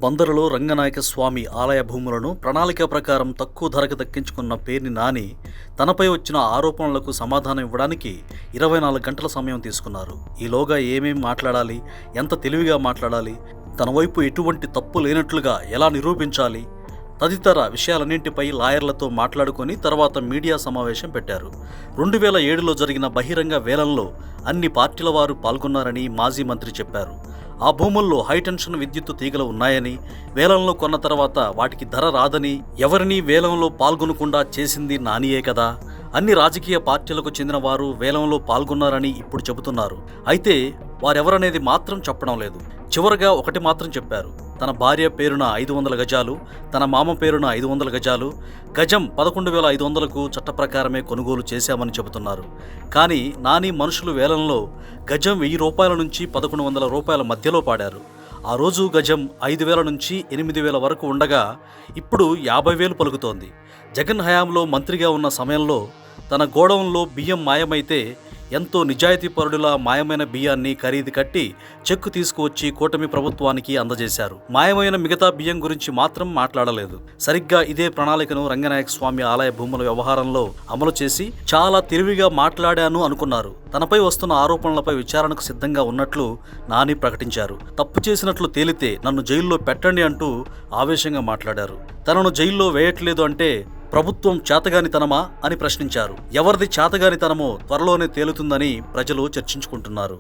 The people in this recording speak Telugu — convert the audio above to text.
బందరులో రంగనాయక స్వామి ఆలయ భూములను ప్రణాళిక ప్రకారం తక్కువ ధరకు దక్కించుకున్న పేర్ని నాని తనపై వచ్చిన ఆరోపణలకు సమాధానం ఇవ్వడానికి 24 గంటల సమయం తీసుకున్నారు. ఈలోగా ఏమేం మాట్లాడాలి, ఎంత తెలివిగా మాట్లాడాలి, తన వైపు ఎటువంటి తప్పు లేనట్లుగా ఎలా నిరూపించాలి తదితర విషయాలన్నింటిపై లాయర్లతో మాట్లాడుకొని తర్వాత మీడియా సమావేశం పెట్టారు. 2007లో జరిగిన బహిరంగ వేలంలో అన్ని పార్టీల వారు పాల్గొన్నారని మాజీ మంత్రి చెప్పారు. ఆ భూముల్లో హైటెన్షన్ విద్యుత్తు తీగలు ఉన్నాయని, వేలంలో కొన్న తర్వాత వాటికి ధర రాదని, ఎవరినీ వేలంలో పాల్గొనకుండా చేసింది నానియే కదా, అన్ని రాజకీయ పార్టీలకు చెందిన వారు వేలంలో పాల్గొన్నారని ఇప్పుడు చెబుతున్నారు. అయితే వారెవరనేది మాత్రం చెప్పడం లేదు. చివరగా ఒకటి మాత్రం చెప్పారు. తన భార్య పేరున 500 గజాలు, తన మామ పేరున 500 గజాలు, గజం 11,500కు చట్ట ప్రకారమే కొనుగోలు చేశామని చెబుతున్నారు. కానీ నాని మనుషులు వేలంలో గజం 1000 రూపాయల నుంచి 1100 రూపాయల మధ్యలో పాడారు. ఆ రోజు గజం 5,000 నుంచి 8,000 వరకు ఉండగా ఇప్పుడు 50,000 పలుకుతోంది. జగన్ హయాంలో మంత్రిగా ఉన్న సమయంలో తన గోడౌన్లో బియ్యం మాయమైతే ఎంతో నిజాయితీపరుడులా మాయమైన బియ్యాన్ని ఖరీదు కట్టి చెక్కు తీసుకువచ్చి కూటమి ప్రభుత్వానికి అందజేశారు. మాయమైన మిగతా బియ్యం గురించి మాత్రం మాట్లాడలేదు. సరిగ్గా ఇదే ప్రణాళికను రంగనాయక స్వామి ఆలయ భూముల వ్యవహారంలో అమలు చేసి చాలా తెలివిగా మాట్లాడాను అనుకున్నారు. తనపై వస్తున్న ఆరోపణలపై విచారణకు సిద్ధంగా ఉన్నట్లు నాని ప్రకటించారు. తప్పు చేసినట్లు తేలితే నన్ను జైల్లో పెట్టండి అంటూ ఆవేశంగా మాట్లాడారు. తనను జైల్లో వేయట్లేదు అంటే ప్రభుత్వం చేతగానితనమా అని ప్రశ్నించారు. ఎవరిది చేతగానితనమో త్వరలోనే తేలుతుందని ప్రజలు చర్చించుకుంటున్నారు.